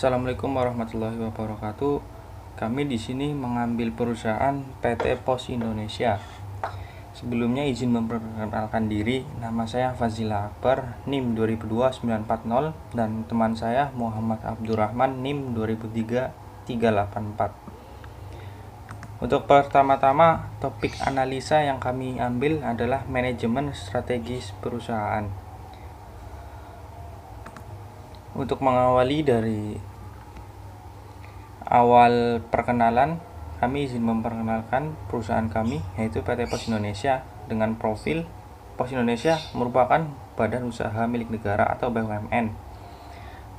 Assalamualaikum warahmatullahi wabarakatuh. Kami di sini mengambil perusahaan PT Pos Indonesia. Sebelumnya izin memperkenalkan diri, nama saya Fazila Akbar, NIM 2002-940, dan teman saya Muhammad Abdurrahman, NIM 2003-384. Untuk pertama-tama, topik analisa yang kami ambil adalah manajemen strategis perusahaan. Untuk mengawali dari awal perkenalan, kami izin memperkenalkan perusahaan kami, yaitu PT Pos Indonesia dengan profil Pos Indonesia merupakan badan usaha milik negara atau BUMN.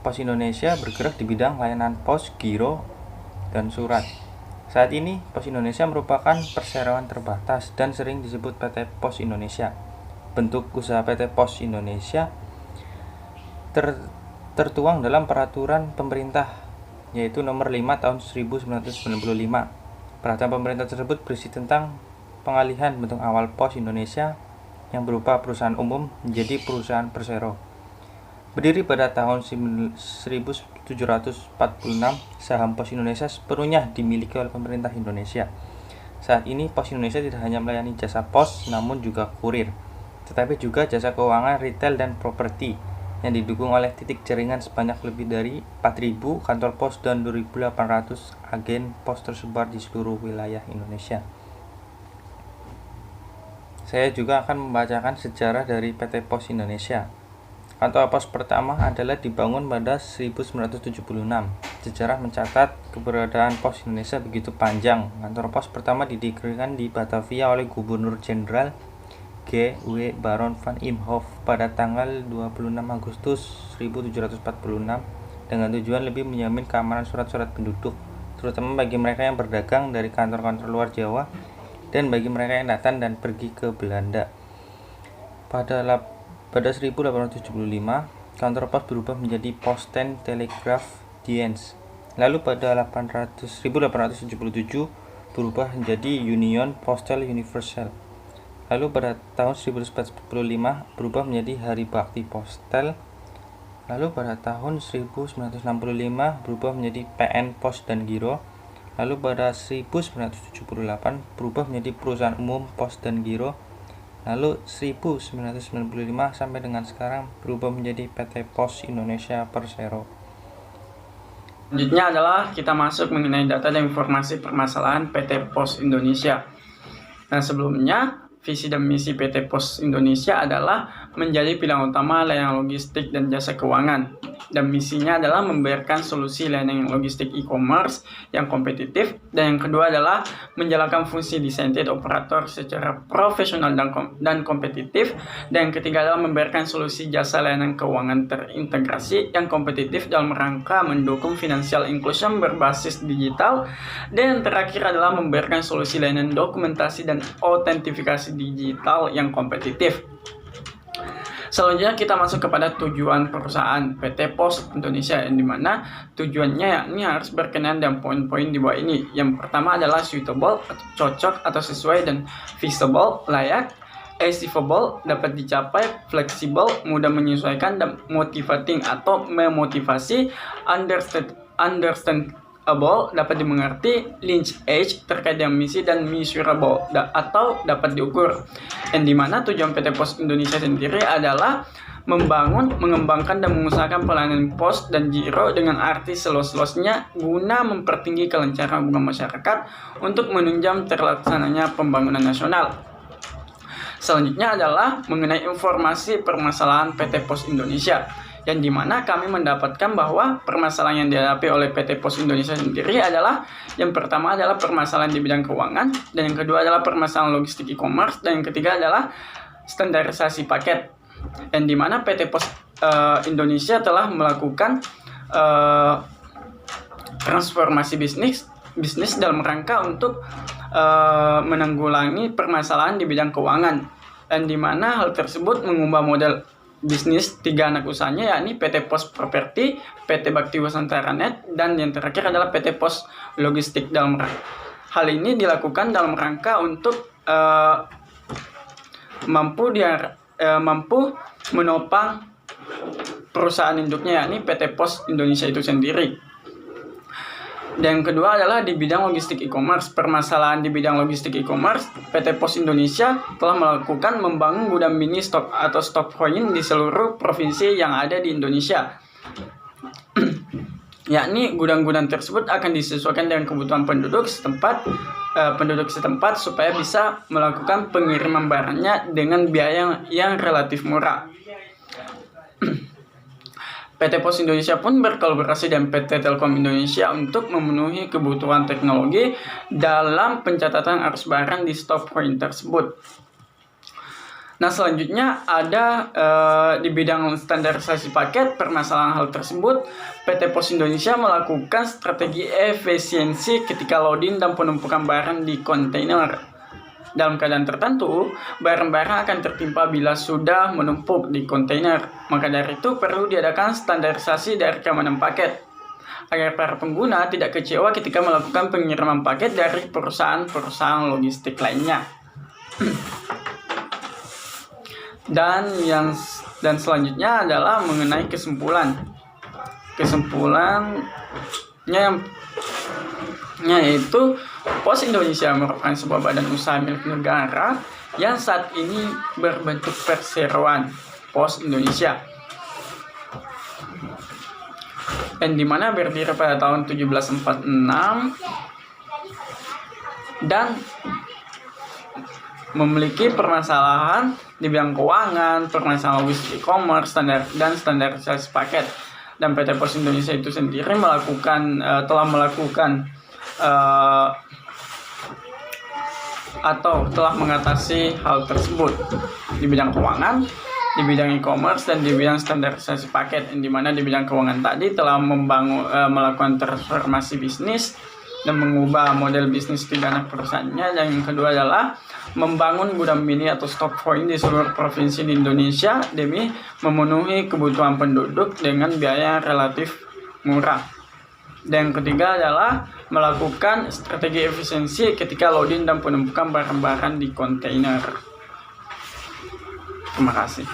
Pos Indonesia bergerak di bidang layanan pos, giro, dan surat. Saat ini, Pos Indonesia merupakan perseroan terbatas dan sering disebut PT Pos Indonesia. Bentuk usaha PT Pos Indonesia tertuang dalam peraturan pemerintah, yaitu nomor 5 tahun 1995. Peraturan pemerintah tersebut berisi tentang pengalihan bentuk awal Pos Indonesia yang berupa perusahaan umum menjadi perusahaan persero. Berdiri pada tahun 1746, saham Pos Indonesia sepenuhnya dimiliki oleh pemerintah Indonesia. Saat ini Pos Indonesia tidak hanya melayani jasa pos, namun juga kurir, tetapi juga jasa keuangan, retail, dan properti yang didukung oleh titik jaringan sebanyak lebih dari 4.000 kantor pos dan 2.800 agen pos tersebar di seluruh wilayah Indonesia. Saya juga akan membacakan sejarah dari PT Pos Indonesia. Kantor pos pertama adalah dibangun pada 1976. Sejarah mencatat keberadaan Pos Indonesia begitu panjang. Kantor pos pertama didirikan di Batavia oleh Gubernur Jenderal G. W. Baron van Imhoff pada tanggal 26 Agustus 1746 dengan tujuan lebih menjamin keamanan surat-surat penduduk, terutama bagi mereka yang berdagang dari kantor-kantor luar Jawa dan bagi mereka yang datang dan pergi ke Belanda. Pada 1875, kantor pos berubah menjadi Posten Telegraph Dienst. Lalu pada 1877 berubah menjadi Union Postal Universal. Lalu pada tahun 1945 berubah menjadi Hari Bakti Postal. Lalu pada tahun 1965 berubah menjadi PN Pos dan Giro. Lalu pada 1978 berubah menjadi Perusahaan Umum Pos dan Giro. Lalu 1995 sampai dengan sekarang berubah menjadi PT Pos Indonesia Persero. Selanjutnya adalah kita masuk mengenai data dan informasi permasalahan PT Pos Indonesia. Nah, sebelumnya visi dan misi PT Pos Indonesia adalah menjadi pilar utama layanan logistik dan jasa keuangan. Dan misinya adalah memberikan solusi layanan logistik e-commerce yang kompetitif. Dan yang kedua adalah menjalankan fungsi designated operator secara profesional dan kompetitif. Dan yang ketiga adalah memberikan solusi jasa layanan keuangan terintegrasi yang kompetitif dalam rangka mendukung financial inclusion berbasis digital. Dan yang terakhir adalah memberikan solusi layanan dokumentasi dan autentifikasi digital yang kompetitif. Selanjutnya kita masuk kepada tujuan perusahaan PT Pos Indonesia, yang dimana tujuannya yakni harus berkenaan dengan poin-poin di bawah ini. Yang pertama adalah suitable, atau cocok atau sesuai, dan feasible, layak, achievable, dapat dicapai, fleksibel, mudah menyesuaikan, dan motivating atau memotivasi, understandable, dapat dimengerti, linked age, terkait dengan misi, dan measurable atau dapat diukur. Yang dimana tujuan PT Pos Indonesia sendiri adalah membangun, mengembangkan, dan mengusahakan pelayanan pos dan giro dengan arti seluas-luasnya guna mempertinggi kelancaran hubungan masyarakat untuk menunjang terlaksananya pembangunan nasional. Selanjutnya adalah mengenai informasi permasalahan PT Pos Indonesia, yang dimana kami mendapatkan bahwa permasalahan yang dihadapi oleh PT Pos Indonesia sendiri adalah yang pertama adalah permasalahan di bidang keuangan, dan yang kedua adalah permasalahan logistik e-commerce, dan yang ketiga adalah standarisasi paket, yang dimana PT Pos Indonesia telah melakukan transformasi bisnis dalam rangka untuk menanggulangi permasalahan di bidang keuangan, dan dimana hal tersebut mengubah model bisnis tiga anak usahanya, yakni PT Pos Properti, PT Bakti Wasantara Net, dan yang terakhir adalah PT Pos Logistik. Hal ini dilakukan dalam rangka untuk mampu menopang perusahaan induknya, yakni PT Pos Indonesia itu sendiri. Dan yang kedua adalah di bidang logistik e-commerce. Permasalahan di bidang logistik e-commerce, PT Pos Indonesia telah melakukan membangun gudang mini stok atau stok point di seluruh provinsi yang ada di Indonesia. Yakni gudang-gudang tersebut akan disesuaikan dengan kebutuhan penduduk setempat supaya bisa melakukan pengiriman barangnya dengan biaya yang relatif murah. PT Pos Indonesia pun berkolaborasi dengan PT Telkom Indonesia untuk memenuhi kebutuhan teknologi dalam pencatatan arus barang di stop point tersebut. Nah, selanjutnya ada di bidang standarisasi paket. Permasalahan hal tersebut, PT Pos Indonesia melakukan strategi efisiensi ketika loading dan penumpukan barang di kontainer. Dalam keadaan tertentu, barang-barang akan tertimpa bila sudah menumpuk di kontainer. Maka dari itu perlu diadakan standarisasi dari keamanan paket agar para pengguna tidak kecewa ketika melakukan pengiriman paket dari perusahaan-perusahaan logistik lainnya. Dan selanjutnya adalah mengenai kesimpulannya yaitu Pos Indonesia merupakan sebuah badan usaha milik negara yang saat ini berbentuk perseroan Pos Indonesia, dan dimana berdiri pada tahun 1746 dan memiliki permasalahan di bidang keuangan, permasalahan logistik e-commerce, dan standarisasi paket. Dan PT Pos Indonesia itu sendiri telah melakukan atau telah mengatasi hal tersebut di bidang keuangan, di bidang e-commerce, dan di bidang standarisasi paket. Di mana di bidang keuangan tadi telah melakukan transformasi bisnis dan mengubah model bisnis di dana perusahaannya. Dan yang kedua adalah membangun gudang mini atau stock point di seluruh provinsi di Indonesia demi memenuhi kebutuhan penduduk dengan biaya relatif murah. Dan yang ketiga adalah melakukan strategi efisiensi ketika loading dan penumpukan barang-barang di kontainer. Terima kasih.